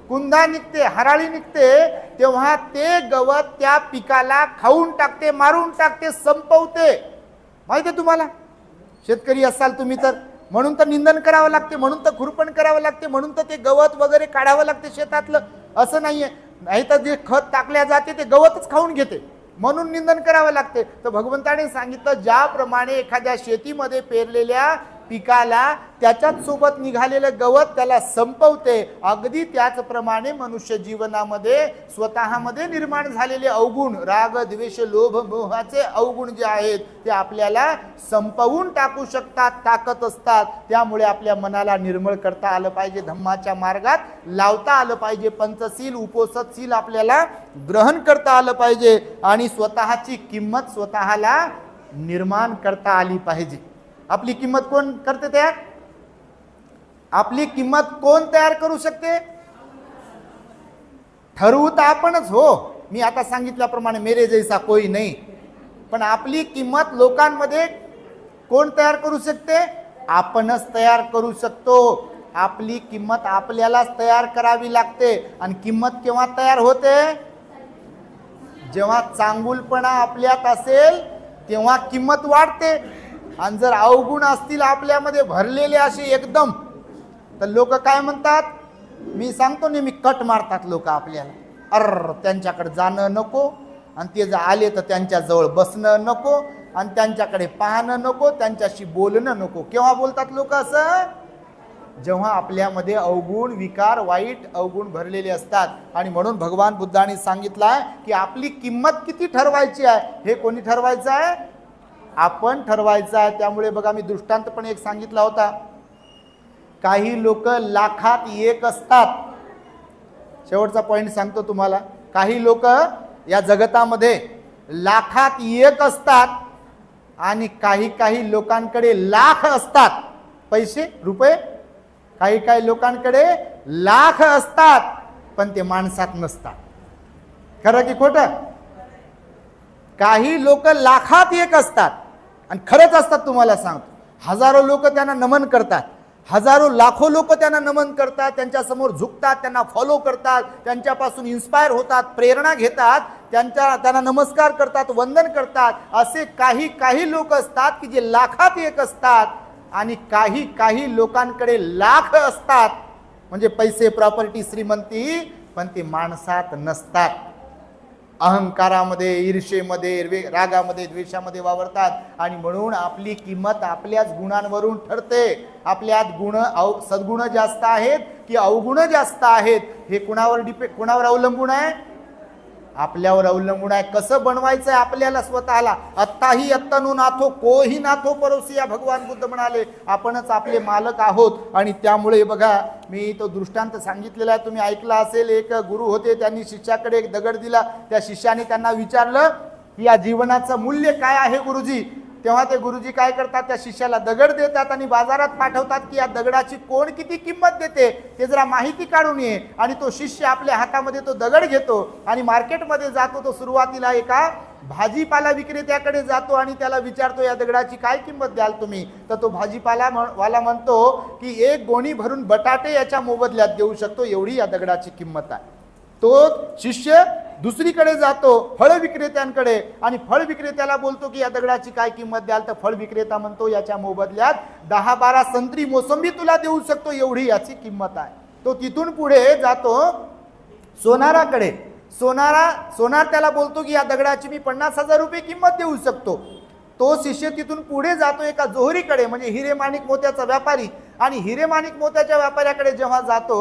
कुंदा निघते, हराळी निघते, तेव्हा ते गवत त्या पिकाला खाऊन टाकते, मारून टाकते, संपवते. माहिती आहे तुम्हाला? शेतकरी असाल तुम्ही तर, म्हणून तर निंदन करावं लागते, म्हणून तर खुरपण करावं लागते, म्हणून तर ते गवत वगैरे काढावं लागते शेतातलं. असं नाहीये, नाही तर जे खत टाकल्या जाते ते गवतच खाऊन घेते, म्हणून निंदन करावं लागते. तर भगवंताने सांगितलं, ज्याप्रमाणे एखाद्या शेतीमध्ये पेरलेल्या पिकाला त्याच्याच सोबत निघालेलं गवत त्याला संपवते, अगदी त्याचप्रमाणे मनुष्य जीवनामध्ये स्वतःमध्ये निर्माण झालेले अवगुण, राग, द्वेष, लोभ, मोहाचे अवगुण जे आहेत ते आपल्याला संपवून टाकू शकतात, टाकत असतात. त्यामुळे आपल्या मनाला निर्मळ करता आलं पाहिजे, धम्माच्या मार्गात लावता आलं पाहिजे, पंचशील उपोषणशील आपल्याला ग्रहण करता आलं पाहिजे आणि स्वतःची किंमत स्वतःला निर्माण करता आली पाहिजे. आपली किंमत कोण करते तयार? आपली किंमत कोण तयार करू शकते? ठरवू तर आपणच. हो, मी आता सांगितल्याप्रमाणे मेरे जैसा कोई नाही. पण आपली किंमत लोकांमध्ये कोण तयार करू शकते? आपणच तयार करू शकतो. आपली किंमत आपल्यालाच तयार करावी लागते. आणि किंमत केव्हा तयार होते? जेव्हा चांगुलपणा आपल्यात असेल तेव्हा किंमत वाढते. आणि जर अवगुण असतील आपल्यामध्ये भरलेले असे एकदम, तर लोक काय म्हणतात? मी सांगतो नेहमी, कट मारतात लोक आपल्याला. त्यांच्याकडे जाणं नको, आणि ते जर आले तर त्यांच्या जवळ बसणं नको, आणि त्यांच्याकडे पाहणं नको, त्यांच्याशी बोलणं नको. केव्हा बोलतात लोक असं? जेव्हा आपल्यामध्ये अवगुण, विकार, वाईट अवगुण भरलेले असतात. आणि म्हणून भगवान बुद्धांनी सांगितलं आहे की आपली किंमत किती ठरवायची आहे हे कोणी ठरवायचं आहे? आपण ठरवायचं आहे. त्यामुळे बघा, मी दृष्टांत पण एक सांगितला होता. काही लोक लाखात एक असतात. शेवटचा पॉइंट सांगतो तुम्हाला. काही लोक या जगतामध्ये लाखात एक असतात आणि काही काही लोकांकडे लाख असतात. पैसे, रुपये. काही काही लोकांकडे लाख असतात पण ते माणसात नसतात. खरं की खोटं? काही लोक लाखात एक असतात आणि खरंच असतात. तुम्हाला सांगतो, हजारो लोक त्यांना नमन करतात. हजारो लाखो लोक त्यांना नमन करतात, त्यांच्या समोर झुकतात, त्यांना फॉलो करतात, त्यांच्यापासून इन्स्पायर होतात, प्रेरणा घेतात, त्यांना नमस्कार करतात, वंदन करतात. असे काही काही लोक असतात की जे लाखात एक असतात आणि काही काही लोकांकडे लाख असतात. म्हणजे पैसे, प्रॉपर्टी, श्रीमंती, पण ते माणसात नसतात. अहंकारामध्ये, ईर्षेमध्ये, रागामध्ये, द्वेषामध्ये वावरतात. आणि म्हणून आपली किंमत आपल्याच गुणांवरून ठरते. आपल्यात सद्गुण जास्त आहेत की अवगुण जास्त आहेत हे कुणावर अवलंबून आहे? आपल्यावर अवलंबून आहे. कसं बनवायचं आहे आपल्याला स्वतःला. आत्ताही अत्तनु नाथो कोही नाथो परोसिया, भगवान बुद्ध म्हणाले. आपणच आपले मालक आहोत. आणि त्यामुळे बघा, मी तो दृष्टांत सांगितलेला आहे, तुम्ही ऐकला असेल. एक गुरु होते, त्यांनी शिष्याकडे एक दगड दिला. त्या शिष्याने त्यांना विचारलं की या जीवनाचं मूल्य काय आहे गुरुजी? तेव्हा ते गुरुजी काय करतात, त्या शिष्याला दगड देतात आणि बाजारात पाठवतात की या दगडाची कोण किती किंमत देते ते जरा माहिती काढून ये. आणि तो शिष्य आपल्या हातामध्ये तो दगड घेतो आणि मार्केटमध्ये जातो. तो सुरुवातीला एका भाजीपाला विक्रेत्याकडे जातो आणि त्याला विचारतो, या दगडाची काय किंमत द्याल तुम्ही? तर तो भाजीपाला वाला म्हणतो की एक गोणी भरून बटाटे याच्या मोबदल्यात देऊ शकतो, एवढी या दगडाची किंमत आहे. तो शिष्य दुसरीकडे जातो, फळ विक्रेत्यांकडे, आणि फळ विक्रेत्याला बोलतो की या दगडाची काय किंमत द्याल? तर फळ विक्रेता म्हणतो, याच्या मोबदल्यात 10-12 संत्री, मोसंबी तुला देऊ शकतो, एवढी याची किंमत आहे. तो तिथून पुढे जातो सोनाराकडे. सोनार त्याला बोलतो की या दगडाची मी 50,000 रुपये किंमत देऊ शकतो. तो शिष्य तिथून पुढे जातो एका जोहरीकडे, म्हणजे हिरे माणिक मोत्याचा व्यापारी. आणि हिरे माणिक मोत्याच्या व्यापाऱ्याकडे जेव्हा जातो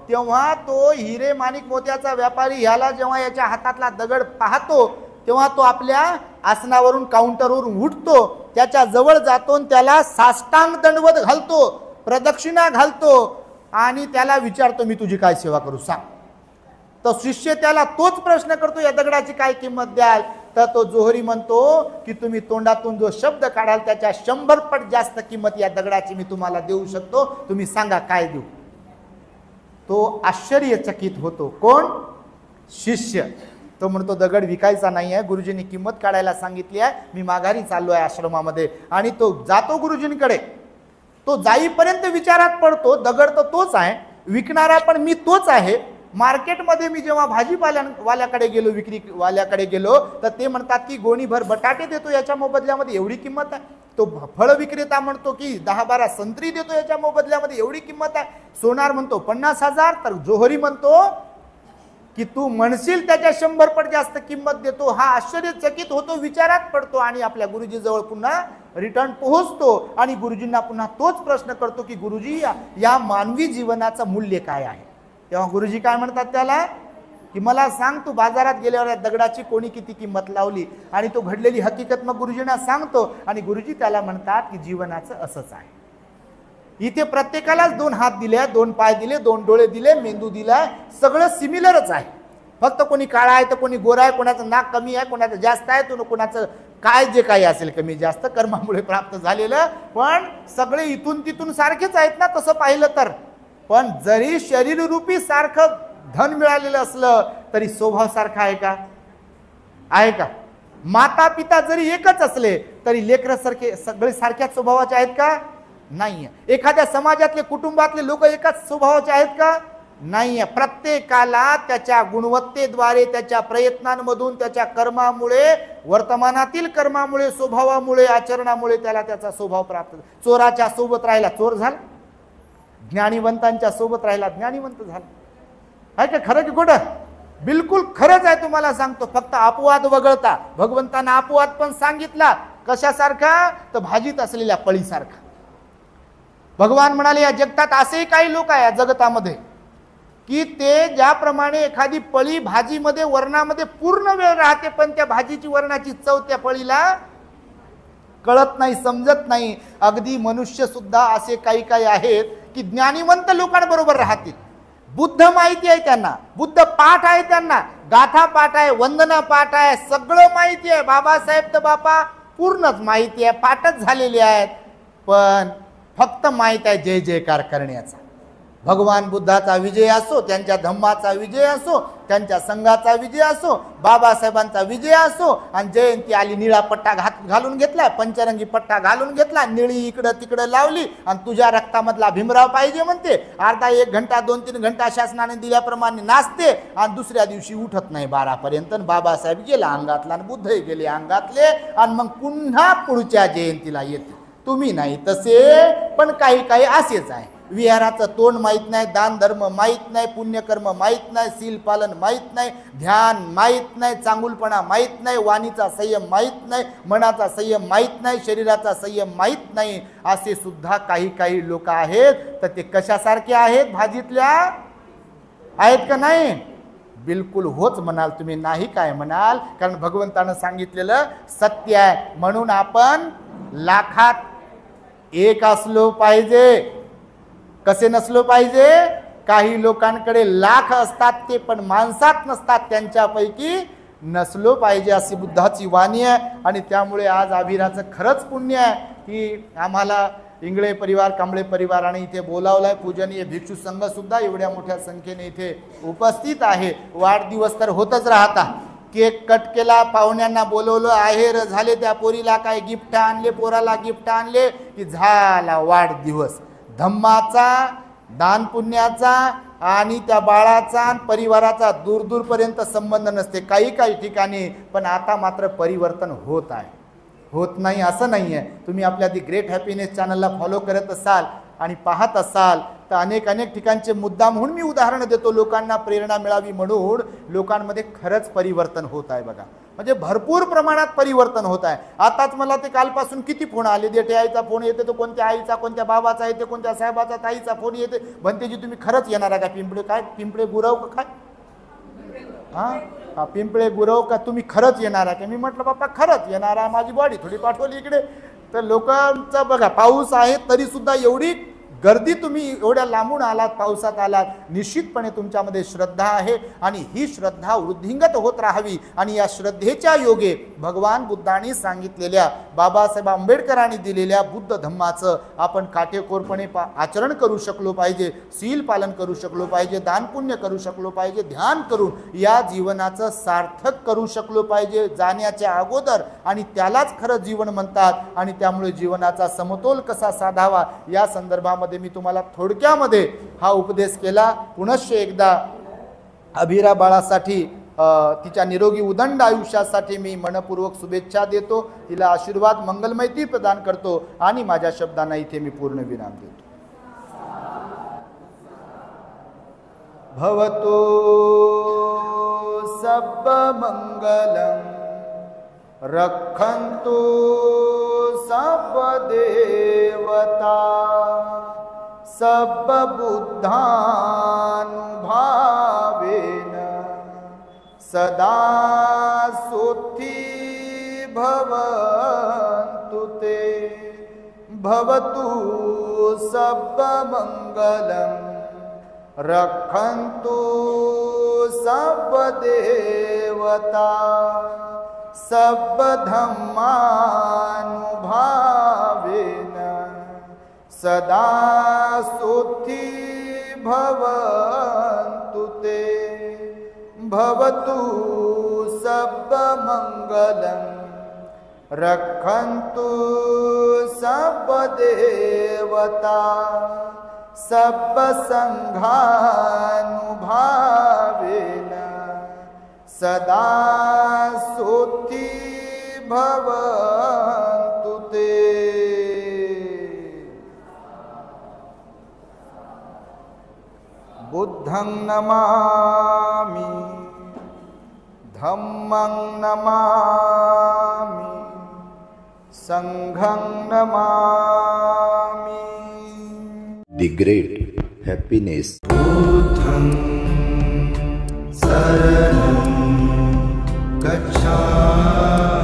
तेव्हा तो हिरे माणिक मोत्याचा व्यापारी ह्याला जेव्हा याच्या हातातला दगड पाहतो तेव्हा तो आपल्या आसनावरून, काउंटरवरून उठतो, त्याच्या जवळ जातो आणि त्याला साष्टांग दंडवत घालतो, प्रदक्षिणा घालतो आणि त्याला विचारतो, मी तुझी काय सेवा करू सांग. तो शिष्य त्याला तोच प्रश्न करतो, या दगडाची काय किंमत द्याल? तर तो जोहरी म्हणतो की तुम्ही तोंडातून जो शब्द काढाल त्याच्या 100 पट जास्त किंमत या दगडाची मी तुम्हाला देऊ शकतो, तुम्ही सांगा काय देऊ. तो आश्चर्यचकित होतो. कोण? शिष्य. तो म्हणतो दगड विकायचा नाही आहे, गुरुजींनी किंमत काढायला सांगितली आहे, मी माघारी चाललो आहे आश्रमामध्ये. आणि तो जातो गुरुजींकडे. तो जाईपर्यंत विचारात पडतो, दगड तर तोच आहे, विकणारा पण मी तोच आहे. मार्केटमध्ये मी जेव्हा भाजीपाल्यावाल्याकडे गेलो, विक्रीवाल्याकडे गेलो, तर ते म्हणतात की गोणीभर बटाटे देतो, याच्या मोबदल्यामध्ये एवढी किंमत आहे. तो फळ विक्रेता म्हणतो की 10-12 संत्री देतो, याच्या मोबदल्यामध्ये एवढी किंमत आहे. सोनार म्हणतो 50,000, तर जोहरी म्हणतो की तू म्हणशील त्याच्या 100 पट जास्त किंमत देतो. हा आश्चर्यचकित होतो, विचारात पडतो आणि आपल्या गुरुजी जवळ पुन्हा रिटर्न पोहोचतो आणि गुरुजींना पुन्हा तोच प्रश्न करतो की गुरुजी, या मानवी जीवनाचं मूल्य काय आहे? तेव्हा गुरुजी काय म्हणतात त्याला की मला सांग, तू बाजारात गेल्यावर या दगडाची कोणी किती किंमत लावली? आणि तो घडलेली हकीकत मग गुरुजींना सांगतो आणि गुरुजी त्याला म्हणतात की जीवनाचं असंच आहे. इथे प्रत्येकालाच 2 हात दिले, 2 पाय दिले, 2 डोळे दिले, मेंदू दिलाय, सगळं सिमिलरच आहे. फक्त कोणी काळा आहे तर कोणी गोरा आहे, कोणाचं नाक कमी आहे, कोणाचं जास्त आहे, तो कोणाचं काय जे काही असेल कमी जास्त कर्मामुळे प्राप्त झालेलं, पण सगळे इथून तिथून सारखेच आहेत ना तसं पाहिलं तर. पण जरी शरीररूपी सारखं धन मिळालेलं असलं तरी स्वभाव सारखा आहे का? आहे का? माता पिता जरी एकच असले तरी लेकरं सारखे सगळे सारख्याच स्वभावाचे आहेत का? नाहीये. एखाद्या समाजातले, कुटुंबातले लोक एकाच स्वभावाचे आहेत का? नाहीये. प्रत्येकाला त्याच्या गुणवत्तेद्वारे, त्याच्या प्रयत्नांमधून, त्याच्या कर्मामुळे, वर्तमानातील कर्मामुळे, स्वभावामुळे, आचरणामुळे त्याला त्याचा स्वभाव प्राप्त. चोराच्या सोबत राहिला चोर झाला, ज्ञानीवंतांच्या सोबत राहिला ज्ञानीवंत झाला. आहे का? खरं की खोटं? बिलकुल खरंच आहे. तुम्हाला सांगतो, फक्त अपवाद वगळता. भगवंतांना अपवाद पण सांगितला. कशासारखा? तर भाजीत असलेल्या पळीसारखा. भगवान म्हणाले या जगतात असेही काही लोक आहे या जगतामध्ये की ते ज्याप्रमाणे एखादी पळी भाजीमध्ये वरणामध्ये पूर्ण वेळ राहते, पण त्या भाजीची वरणाची चव त्या पळीला कळत नाही, समजत नाही. अगदी मनुष्य सुद्धा असे काही काही आहेत की ज्ञानीवंत लोकांबरोबर राहतील. बुद्ध माहिती आहे त्यांना, बुद्ध पाठ आहे त्यांना, गाथा पाठ आहे, वंदना पाठ आहे, सगळं माहिती आहे. बाबासाहेब तर बापा पूर्णच माहिती आहे, पाठच झालेले आहेत, पण फक्त माहित आहे जय जयकार करण्याचा. भगवान बुद्धाचा विजय असो, त्यांच्या धम्माचा विजय असो, त्यांच्या संघाचा विजय असो, बाबासाहेबांचा विजय असो, आणि जयंती आली निळा पट्टा घालून घेतला, पंचरंगी पट्टा घालून घेतला, निळी इकडं तिकडं लावली आणि तुझ्या रक्तामधला भीमराव पाहिजे म्हणते, अर्धा 1 घंटा 2-3 घंटा शासनाने दिल्याप्रमाणे नाचते आणि दुसऱ्या दिवशी उठत नाही 12पर्यंत. बाबासाहेब गेला अंगातला आणि बुद्धही गेले अंगातले आणि मग पुन्हा पुढच्या जयंतीला येते. तुम्ही नाही तसे, पण काही काही असेच आहे. विहाराचं तोंड माहीत नाही, दान धर्म माहीत नाही, पुण्यकर्म माहीत नाही, सील पालन माहीत नाही, ध्यान माहीत नाही, चांगुलपणा माहीत नाही, वाणीचा संयम माहीत नाही, मनाचा संयम माहीत नाही, शरीराचा संयम माहीत नाही, असे सुद्धा काही काही लोक आहेत. तर ते कशासारखे आहेत? भाजीतल्या आहेत का नाही? बिलकुल होच म्हणाल तुम्ही, नाही काय म्हणाल? कारण भगवंतानं सांगितलेलं सत्य आहे. म्हणून आपण लाखात एक असलो पाहिजे. कसे नसलो पाहिजे? काही लोकांकडे लाख असतात ते पण माणसात नसतात, त्यांच्यापैकी नसलो पाहिजे, अशी बुद्धाची वाणी आहे. आणि त्यामुळे आज आभिराचं खरंच पुण्य आहे की आम्हाला इंगळे परिवार, कांबळे परिवार आणि इथे बोलावलाय. पूजनीय भिक्षू संघ सुद्धा एवढ्या मोठ्या संख्येने इथे उपस्थित आहे. वाढदिवस तर होतच राहता. केक कट केला, पाहुण्यांना बोलवलं, आहेर झाले, त्या पोरीला काय गिफ्ट आणले, पोराला गिफ्ट आणले की झाला वाढदिवस. धम्माचा, दान पुण्याचा आणि त्या बाळाचा परिवाराचा दूरदूरपर्यंत संबंध नसते काही काही ठिकाणी. पण आता मात्र परिवर्तन होत आहे, होत नाही असं नाही आहे. तुम्ही आपल्या दी ग्रेट हॅपीनेस चॅनलला फॉलो करत असाल आणि पाहत असाल तर अनेक ठिकाणचे मुद्दा म्हणून मी उदाहरणं देतो, लोकांना प्रेरणा मिळावी म्हणून. लोकांमध्ये खरंच परिवर्तन होत आहे बघा, म्हणजे भरपूर प्रमाणात परिवर्तन होत आहे. आताच मला ते कालपासून किती फोन आले, देठे आईचा फोन येते, तो कोणत्या आईचा, कोणत्या बाबाचा येते, कोणत्या साहेबाचा, ताईचा फोन येते. म्हणते जी तुम्ही खरंच येणार आहे का पिंपळे? काय पिंपळे गुरव का काय? हां पिंपळे गुरव का तुम्ही खरंच येणार आहे का? मी म्हटलं बाप्पा खरंच येणार आहे, माझी बॉडी थोडी पाठवली इकडे. तर लोकांचा बघा पाऊस आहे तरी सुद्धा एवढी गर्दी, तुम्ही एवढ्या लांबून आलात, पावसात आलात, निश्चितपणे तुमच्यामध्ये श्रद्धा आहे आणि ही श्रद्धा वृद्धिंगत होत राहावी. आणि या श्रद्धेच्या योगे भगवान बुद्धांनी सांगितलेल्या, बाबासाहेब आंबेडकरांनी दिलेल्या बुद्ध धम्माचं आपण काटेकोरपणे आचरण करू शकलो पाहिजे, सील पालन करू शकलो पाहिजे, दानपुण्य करू शकलो पाहिजे, ध्यान करून या जीवनाचं सार्थक करू शकलो पाहिजे जाण्याच्या अगोदर. आणि त्यालाच खरं जीवन म्हणतात. आणि त्यामुळे जीवनाचा समतोल कसा साधावा या संदर्भामध्ये मी तुम्हाला थोडक्यामध्ये हा उपदेश केला. पुनश्च एकदा अभिरा बाळासाठी, तिच्या निरोगी उदंड आयुष्यासाठी मी मनपूर्वक शुभेच्छा देतो, तिला आशीर्वाद मंगलमयती प्रदान करतो आणि माझ्या शब्दांना इथे मी पूर्ण विराम देतो. भवतो सब मंगलम रक्षन्तु सब देवता सब बुद्धानुभावेन सदा सुखी भवन्तु ते. भवतु सब मंगलम रक्षन्तु सब देवता सब धम्मानुभावेन सदा सुखी भवन्तु ते. भवतु सब मंगलम रक्षन्तु सब देवता सब संघानुभावेन सदा सुखी भवन्तु ते. बुद्धं नमामि, धम्मं नमामि, संघं नमामि. the great happiness. बुद्धं शरणं गच्छामि.